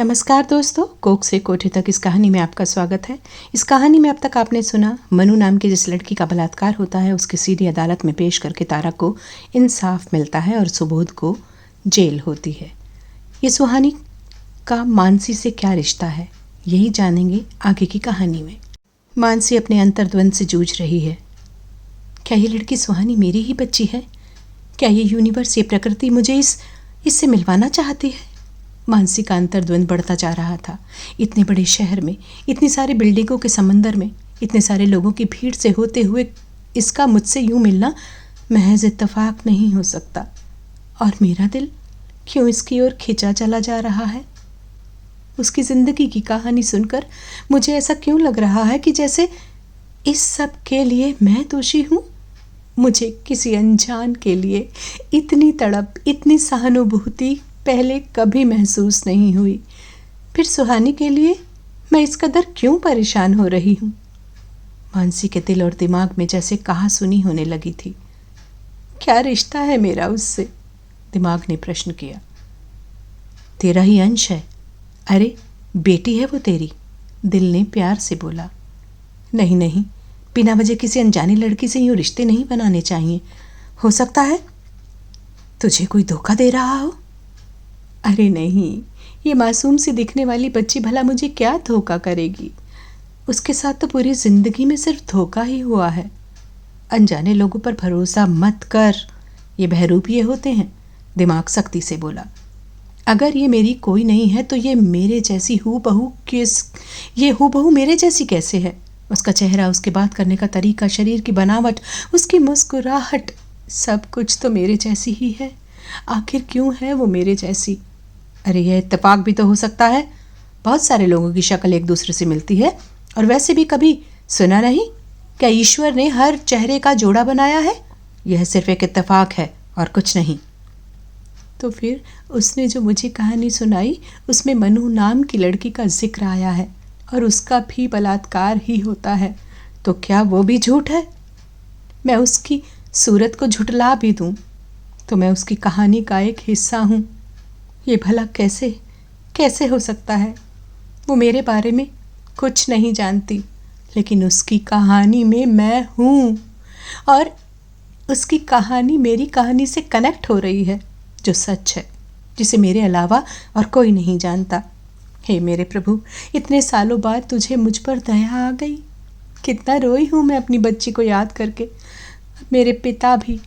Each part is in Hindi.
नमस्कार दोस्तों, कोख से कोठे तक इस कहानी में आपका स्वागत है। इस कहानी में अब तक आपने सुना मनु नाम की जिस लड़की का बलात्कार होता है उसकी सीधी अदालत में पेश करके तारा को इंसाफ मिलता है और सुबोध को जेल होती है। ये सुहानी का मानसी से क्या रिश्ता है, यही जानेंगे आगे की कहानी में। मानसी अपने अंतर्द्वंद से जूझ रही है। क्या ये लड़की सुहानी मेरी ही बच्ची है? क्या ये यूनिवर्स, ये प्रकृति मुझे इससे मिलवाना चाहती है? मानसी का अंतर्द्वंद बढ़ता जा रहा था। इतने बड़े शहर में, इतनी सारी बिल्डिंगों के समंदर में, इतने सारे लोगों की भीड़ से होते हुए इसका मुझसे यूं मिलना महज इत्तेफाक नहीं हो सकता। और मेरा दिल क्यों इसकी ओर खिंचा चला जा रहा है? उसकी ज़िंदगी की कहानी सुनकर मुझे ऐसा क्यों लग रहा है कि जैसे इस सब के लिए मैं दोषी हूँ। मुझे किसी अनजान के लिए इतनी तड़प, इतनी सहानुभूति पहले कभी महसूस नहीं हुई। फिर सुहानी के लिए मैं इस कदर क्यों परेशान हो रही हूँ? मानसी के दिल और दिमाग में जैसे कहासुनी होने लगी थी। क्या रिश्ता है मेरा उससे? दिमाग ने प्रश्न किया। तेरा ही अंश है। अरे बेटी है वो तेरी, दिल ने प्यार से बोला। नहीं नहीं, बिना वजह किसी अनजानी लड़की से यूँ रिश्ते नहीं बनाने चाहिए। हो सकता है तुझे कोई धोखा दे रहा हो। अरे नहीं, ये मासूम सी दिखने वाली बच्ची भला मुझे क्या धोखा करेगी? उसके साथ तो पूरी ज़िंदगी में सिर्फ धोखा ही हुआ है। अनजाने लोगों पर भरोसा मत कर, ये बहरूपिये होते हैं, दिमाग सख्ती से बोला। अगर ये मेरी कोई नहीं है तो ये मेरे जैसी हूबहू मेरे जैसी कैसे है? उसका चेहरा, उसके बात करने का तरीका, शरीर की बनावट, उसकी मुस्कुराहट, सब कुछ तो मेरे जैसी ही है। आखिर क्यों है वो मेरे जैसी? अरे यह इत्तेफाक भी तो हो सकता है। बहुत सारे लोगों की शक्ल एक दूसरे से मिलती है। और वैसे भी कभी सुना नहीं क्या ईश्वर ने हर चेहरे का जोड़ा बनाया है? यह सिर्फ एक इत्तेफाक है और कुछ नहीं। तो फिर उसने जो मुझे कहानी सुनाई उसमें मनु नाम की लड़की का जिक्र आया है और उसका भी बलात्कार ही होता है। तो क्या वो भी झूठ है? मैं उसकी सूरत को झुठला भी दूं तो मैं उसकी कहानी का एक हिस्सा हूँ। ये भला कैसे हो सकता है? वो मेरे बारे में कुछ नहीं जानती, लेकिन उसकी कहानी में मैं हूँ और उसकी कहानी मेरी कहानी से कनेक्ट हो रही है, जो सच है, जिसे मेरे अलावा और कोई नहीं जानता। हे मेरे प्रभु, इतने सालों बाद तुझे मुझ पर दया आ गई। कितना रोई हूँ मैं अपनी बच्ची को याद करके। मेरे पिता भी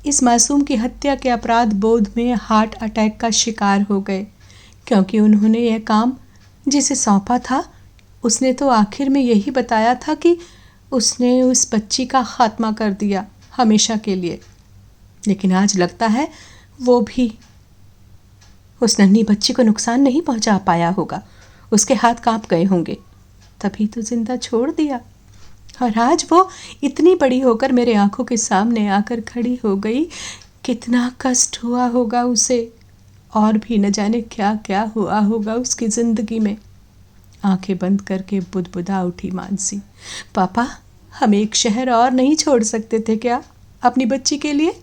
इस मासूम की हत्या के अपराध बोध में हार्ट अटैक का शिकार हो गए, क्योंकि उन्होंने यह काम जिसे सौंपा था उसने तो आखिर में यही बताया था कि उसने उस बच्ची का खात्मा कर दिया हमेशा के लिए। लेकिन आज लगता है वो भी उस नन्ही बच्ची को नुकसान नहीं पहुंचा पाया होगा। उसके हाथ कांप गए होंगे, तभी तो जिंदा छोड़ दिया। और आज वो इतनी बड़ी होकर मेरे आंखों के सामने आकर खड़ी हो गई। कितना कष्ट हुआ होगा उसे, और भी न जाने क्या क्या हुआ होगा उसकी ज़िंदगी में। आंखें बंद करके बुदबुदा उठी मानसी। पापा, हम एक शहर और नहीं छोड़ सकते थे क्या अपनी बच्ची के लिए?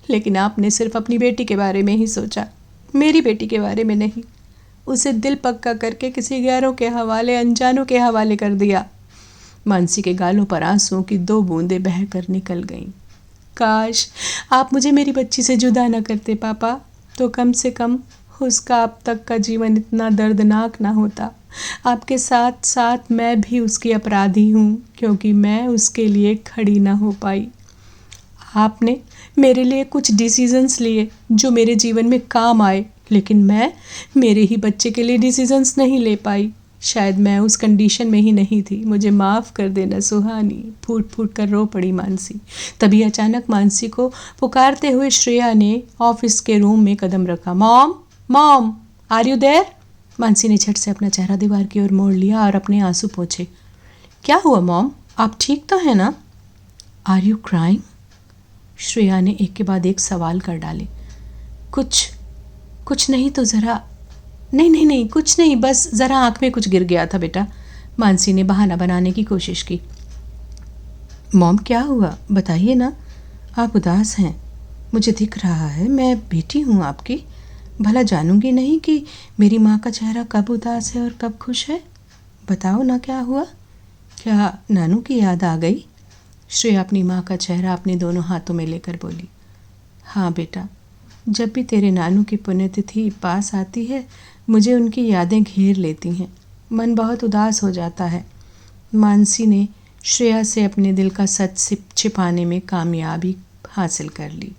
लेकिन आपने सिर्फ अपनी बेटी के बारे में ही सोचा, मेरी बेटी के बारे में नहीं। उसे दिल पक्का करके किसी गैरों के हवाले, अनजानों के हवाले कर दिया। मानसी के गालों पर आंसुओं की 2 बूंदें बहकर निकल गईं। काश आप मुझे मेरी बच्ची से जुदा न करते पापा, तो कम से कम उसका अब तक का जीवन इतना दर्दनाक ना होता। आपके साथ साथ मैं भी उसकी अपराधी हूँ, क्योंकि मैं उसके लिए खड़ी ना हो पाई। आपने मेरे लिए कुछ डिसीजंस लिए जो मेरे जीवन में काम आए, लेकिन मैं मेरे ही बच्चे के लिए डिसीजंस नहीं ले पाई। शायद मैं उस कंडीशन में ही नहीं थी। मुझे माफ़ कर देना सुहानी, फूट फूट कर रो पड़ी मानसी। तभी अचानक मानसी को पुकारते हुए श्रेया ने ऑफिस के रूम में कदम रखा। Mom, mom, are you there? Mansi ने झट से अपना चेहरा दीवार की ओर मोड़ लिया और अपने आंसू पोंछे। क्या हुआ मॉम, आप ठीक तो हैं ना? Are you crying? श्रेया ने एक के बाद एक सवाल कर डाले। कुछ नहीं तो ज़रा। नहीं, कुछ नहीं, बस ज़रा आँख में कुछ गिर गया था बेटा। मानसी ने बहाना बनाने की कोशिश की। मॉम क्या हुआ, बताइए ना। आप उदास हैं, मुझे दिख रहा है। मैं बेटी हूँ आपकी, भला जानूंगी नहीं कि मेरी माँ का चेहरा कब उदास है और कब खुश है? बताओ ना क्या हुआ? क्या नानू की याद आ गई? श्रेया अपनी माँ का चेहरा अपने दोनों हाथों में लेकर बोली। हाँ बेटा, जब भी तेरे नानू की पुण्यतिथि पास आती है मुझे उनकी यादें घेर लेती हैं। मन बहुत उदास हो जाता है। मानसी ने श्रेया से अपने दिल का सच छिपाने में कामयाबी हासिल कर ली।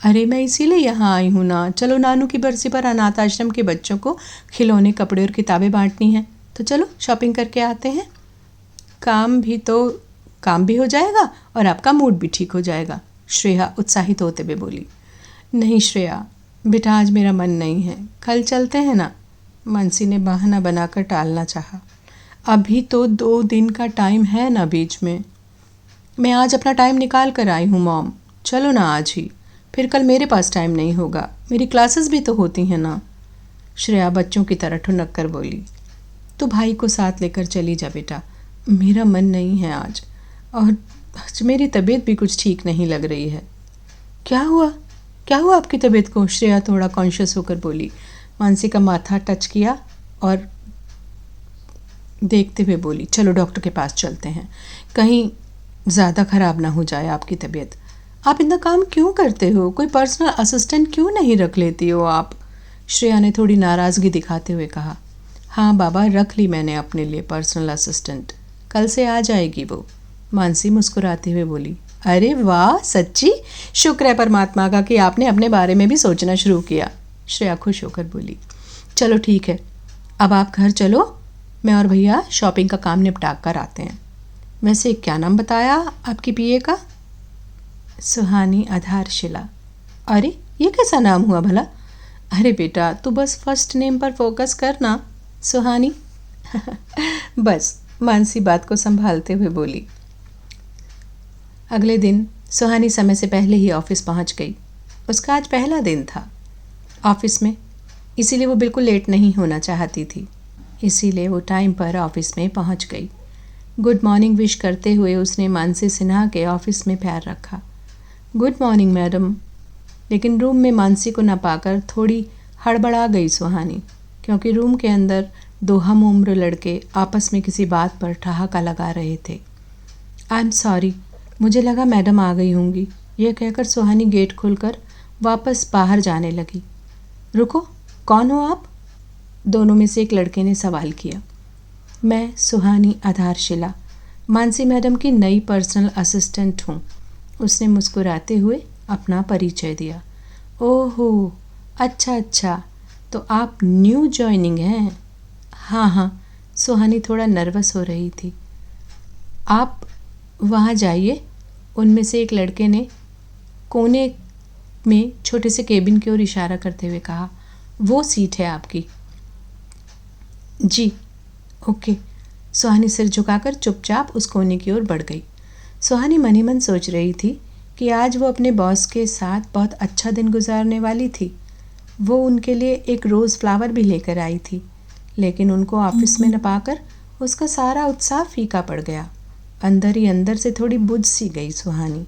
अरे मैं इसीलिए यहाँ आई हूँ ना। चलो नानू की बरसी पर अनाथ आश्रम के बच्चों को खिलौने, कपड़े और किताबें बांटनी हैं, तो चलो शॉपिंग करके आते हैं। काम भी हो जाएगा और आपका मूड भी ठीक हो जाएगा, श्रेया उत्साहित होते हुए बोली। नहीं श्रेया बेटा, आज मेरा मन नहीं है, कल चलते हैं ना। मानसी ने बहाना बनाकर टालना चाहा। अभी तो 2 दिन का टाइम है ना बीच में। मैं आज अपना टाइम निकाल कर आई हूँ मॉम, चलो ना आज ही, फिर कल मेरे पास टाइम नहीं होगा, मेरी क्लासेस भी तो होती हैं ना। श्रेया बच्चों की तरह ठुनक कर बोली। तो भाई को साथ लेकर चली जा बेटा, मेरा मन नहीं है आज, और आज मेरी तबीयत भी कुछ ठीक नहीं लग रही है। क्या हुआ आपकी तबीयत को? श्रेया थोड़ा कॉन्शियस होकर बोली। मानसी का माथा टच किया और देखते हुए बोली, चलो डॉक्टर के पास चलते हैं, कहीं ज़्यादा ख़राब ना हो जाए आपकी तबीयत। आप इतना काम क्यों करते हो? कोई पर्सनल असिस्टेंट क्यों नहीं रख लेती हो आप? श्रेया ने थोड़ी नाराज़गी दिखाते हुए कहा। हाँ बाबा, रख ली मैंने अपने लिए पर्सनल असिस्टेंट, कल से आ जाएगी वो। मानसी मुस्कुराते हुए बोली। अरे वाह, सच्ची? शुक्र है परमात्मा का कि आपने अपने बारे में भी सोचना शुरू किया, श्रेया खुश होकर बोली। चलो ठीक है, अब आप घर चलो, मैं और भैया शॉपिंग का काम निपटा कर आते हैं। वैसे क्या नाम बताया आपकी पीए का? सुहानी आधारशिला। अरे ये कैसा नाम हुआ भला? अरे बेटा तू बस फर्स्ट नेम पर फोकस करना, सुहानी। बस, मानसी बात को संभालते हुए बोली। अगले दिन सुहानी समय से पहले ही ऑफिस पहुंच गई। उसका आज पहला दिन था ऑफिस में, इसीलिए वो बिल्कुल लेट नहीं होना चाहती थी। इसीलिए वो टाइम पर ऑफिस में पहुंच गई। गुड मॉर्निंग विश करते हुए उसने मानसी सिन्हा के ऑफिस में पैर रखा। Good morning madam. लेकिन रूम में मानसी को न पाकर थोड़ी हड़बड़ा गई सुहानी, क्योंकि रूम के अंदर 2 हम उम्र लड़के आपस में किसी बात पर ठहाका लगा रहे थे। आई एम सॉरी, मुझे लगा मैडम आ गई होंगी, यह कहकर सुहानी गेट खोलकर वापस बाहर जाने लगी। रुको, कौन हो आप? दोनों में से एक लड़के ने सवाल किया। मैं सुहानी आधारशिला, मानसी मैडम की नई पर्सनल असिस्टेंट हूँ, उसने मुस्कुराते हुए अपना परिचय दिया। ओहो, अच्छा, तो आप न्यू जॉइनिंग हैं? हाँ, सुहानी थोड़ा नर्वस हो रही थी। आप वहाँ जाइए, उनमें से एक लड़के ने कोने में छोटे से केबिन की ओर इशारा करते हुए कहा। वो सीट है आपकी। जी ओके। सुहानी सिर झुकाकर चुपचाप उस कोने की ओर बढ़ गई। सुहानी मन ही मन सोच रही थी कि आज वो अपने बॉस के साथ बहुत अच्छा दिन गुजारने वाली थी। वो उनके लिए एक रोज़ फ्लावर भी लेकर आई थी, लेकिन उनको ऑफिस में न पाकर उसका सारा उत्साह फीका पड़ गया। अंदर ही अंदर से थोड़ी बुझ सी गई सुहानी,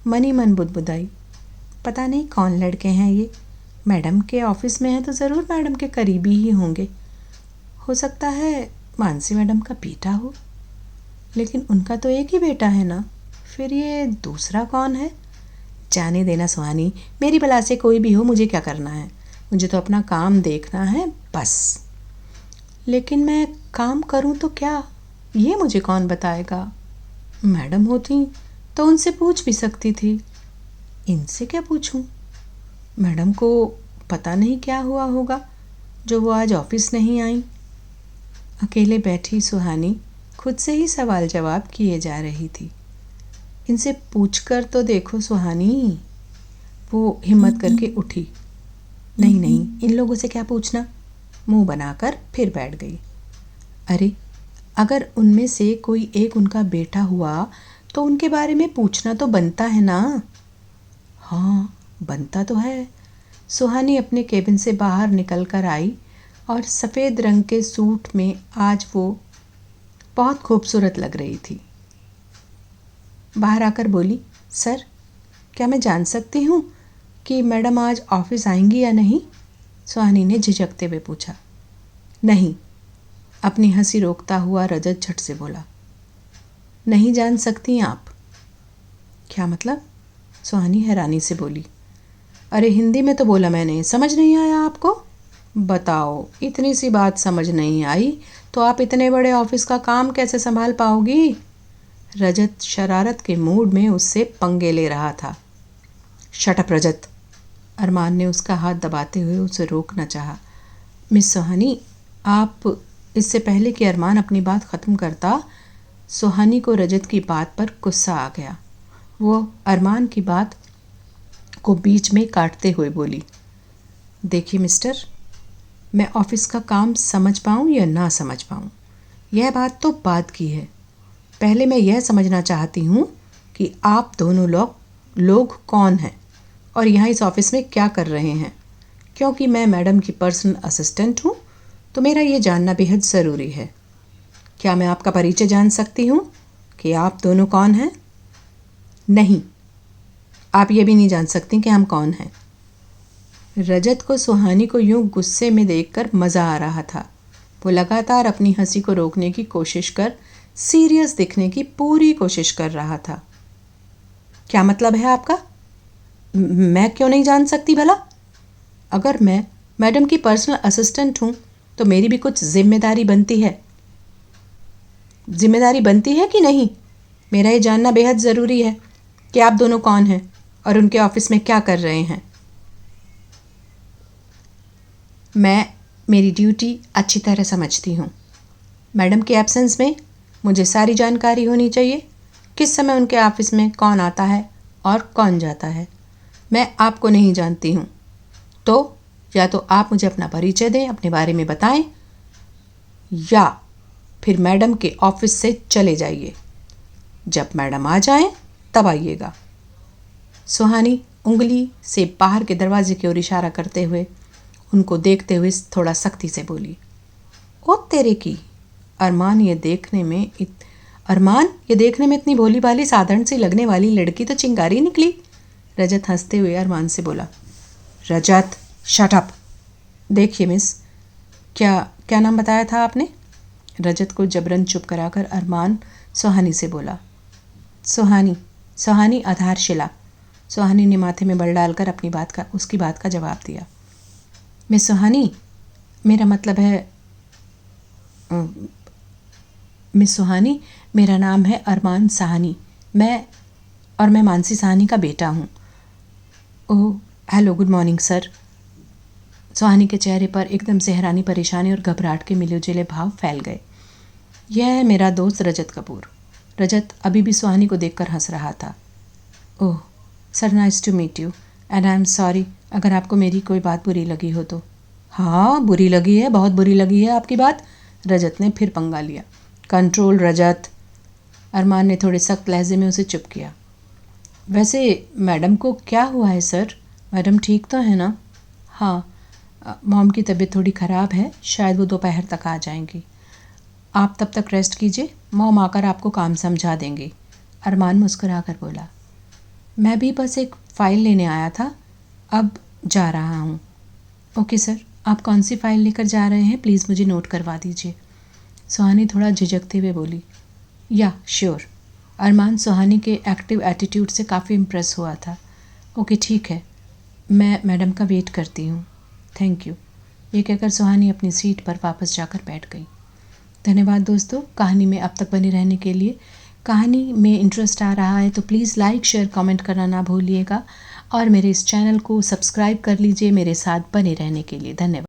मन ही मन बुदबुदाई। पता नहीं कौन लड़के हैं ये, मैडम के ऑफिस में हैं तो ज़रूर मैडम के करीबी ही होंगे। हो सकता है मानसी मैडम का बेटा हो, लेकिन उनका तो एक ही बेटा है ना, फिर ये दूसरा कौन है? जाने देना सुहानी, मेरी बला से कोई भी हो, मुझे क्या करना है, मुझे तो अपना काम देखना है बस। लेकिन मैं काम करूं तो क्या, ये मुझे कौन बताएगा? मैडम होती तो उनसे पूछ भी सकती थी, इनसे क्या पूछूं? मैडम को पता नहीं क्या हुआ होगा जो वो आज ऑफिस नहीं आई। अकेले बैठी सुहानी खुद से ही सवाल जवाब किए जा रही थी। इनसे पूछकर तो देखो सुहानी। वो हिम्मत करके उठी। नहीं, इन लोगों से क्या पूछना, मुंह बनाकर फिर बैठ गई। अरे अगर उनमें से कोई एक उनका बेटा हुआ तो उनके बारे में पूछना तो बनता है ना। हाँ बनता तो है। सुहानी अपने केबिन से बाहर निकल कर आई और सफ़ेद रंग के सूट में आज वो बहुत खूबसूरत लग रही थी। बाहर आकर बोली, सर क्या मैं जान सकती हूँ कि मैडम आज ऑफिस आएंगी या नहीं? सुहानी ने झिझकते हुए पूछा। नहीं, अपनी हंसी रोकता हुआ रजत झट से बोला। नहीं जान सकती आप? क्या मतलब? सुहानी हैरानी से बोली। अरे हिंदी में तो बोला मैंने, समझ नहीं आया आपको? बताओ, इतनी सी बात समझ नहीं आई तो आप इतने बड़े ऑफिस का काम कैसे संभाल पाओगी? रजत शरारत के मूड में उससे पंगे ले रहा था। शट अप रजत, अरमान ने उसका हाथ दबाते हुए उसे रोकना चाहा। मिस सुहानी, आप, इससे पहले कि अरमान अपनी बात ख़त्म करता, सुहानी को रजत की बात पर गुस्सा आ गया। वो अरमान की बात को बीच में काटते हुए बोली, देखिए मिस्टर, मैं ऑफिस का काम समझ पाऊँ या ना समझ पाऊँ, यह बात तो बात की है। पहले मैं यह समझना चाहती हूँ कि आप दोनों लोग कौन हैं और यहाँ इस ऑफिस में क्या कर रहे हैं। क्योंकि मैं मैडम की पर्सनल असिस्टेंट हूँ तो मेरा ये जानना बेहद ज़रूरी है। क्या मैं आपका परिचय जान सकती हूँ कि आप दोनों कौन हैं? नहीं, आप ये भी नहीं जान सकती कि हम कौन हैं। रजत को सुहानी को यूं गुस्से में देखकर मज़ा आ रहा था। वो लगातार अपनी हंसी को रोकने की कोशिश कर सीरियस दिखने की पूरी कोशिश कर रहा था। क्या मतलब है आपका? मैं क्यों नहीं जान सकती भला? अगर मैं मैडम की पर्सनल असिस्टेंट हूँ तो मेरी भी कुछ जिम्मेदारी बनती है। जिम्मेदारी बनती है कि नहीं, मेरा ये जानना बेहद ज़रूरी है कि आप दोनों कौन हैं और उनके ऑफिस में क्या कर रहे हैं। मैं मेरी ड्यूटी अच्छी तरह समझती हूँ। मैडम के एब्सेंस में मुझे सारी जानकारी होनी चाहिए, किस समय उनके ऑफिस में कौन आता है और कौन जाता है। मैं आपको नहीं जानती हूँ, तो या तो आप मुझे अपना परिचय दें, अपने बारे में बताएं, या फिर मैडम के ऑफिस से चले जाइए। जब मैडम आ जाएं तब आइएगा। सुहानी उंगली से बाहर के दरवाजे की ओर इशारा करते हुए उनको देखते हुए थोड़ा सख्ती से बोली। ओ तेरे की, अरमान ये देखने में इतनी भोली भाली साधारण सी लगने वाली लड़की तो चिंगारी निकली। रजत हंसते हुए अरमान से बोला। रजत, शट अप। देखिए मिस, क्या नाम बताया था आपने? रजत को जबरन चुप कराकर अरमान सुहानी से बोला। सुहानी आधारशिला। सुहानी ने माथे में बल डालकर उसकी बात का जवाब दिया। मिस सुहानी, मेरा मतलब है मिस सुहानी, मेरा नाम है अरमान साहनी। मैं मानसी साहनी का बेटा हूँ। ओह, हेलो, गुड मॉर्निंग सर। सुहानी के चेहरे पर एकदम से हैरानी, परेशानी और घबराहट के मिले जुले भाव फैल गए। यह है मेरा दोस्त रजत कपूर। रजत अभी भी सुहानी को देखकर हंस रहा था। Oh sir, nice to meet you and I am sorry अगर आपको मेरी कोई बात बुरी लगी हो तो। हाँ, बुरी लगी है, बहुत बुरी लगी है आपकी बात। रजत ने फिर पंगा लिया। कंट्रोल रजत। अरमान ने थोड़े सख्त लहजे में उसे चुप किया। वैसे मैडम को क्या हुआ है सर? मैडम ठीक तो है ना? हाँ, मॉम की तबीयत थोड़ी ख़राब है, शायद वो दोपहर तक आ जाएंगी। आप तब तक रेस्ट कीजिए, मॉम आकर आपको काम समझा देंगी। अरमान मुस्कुरा कर बोला। मैं भी बस एक फ़ाइल लेने आया था, अब जा रहा हूँ। ओके सर, आप कौन सी फ़ाइल लेकर जा रहे हैं, प्लीज़ मुझे नोट करवा दीजिए। सुहानी थोड़ा झिझकते हुए बोली। या श्योर। अरमान सुहानी के एक्टिव एटीट्यूड से काफ़ी इम्प्रेस हुआ था। ओके ठीक है, मैं मैडम का वेट करती हूँ। Thank you. ये कहकर सुहानी अपनी सीट पर वापस जाकर बैठ गई। धन्यवाद दोस्तों, कहानी में अब तक बने रहने के लिए। कहानी में इंटरेस्ट आ रहा है तो प्लीज़ लाइक, शेयर, कमेंट करना ना भूलिएगा और मेरे इस चैनल को सब्सक्राइब कर लीजिए मेरे साथ बने रहने के लिए। धन्यवाद।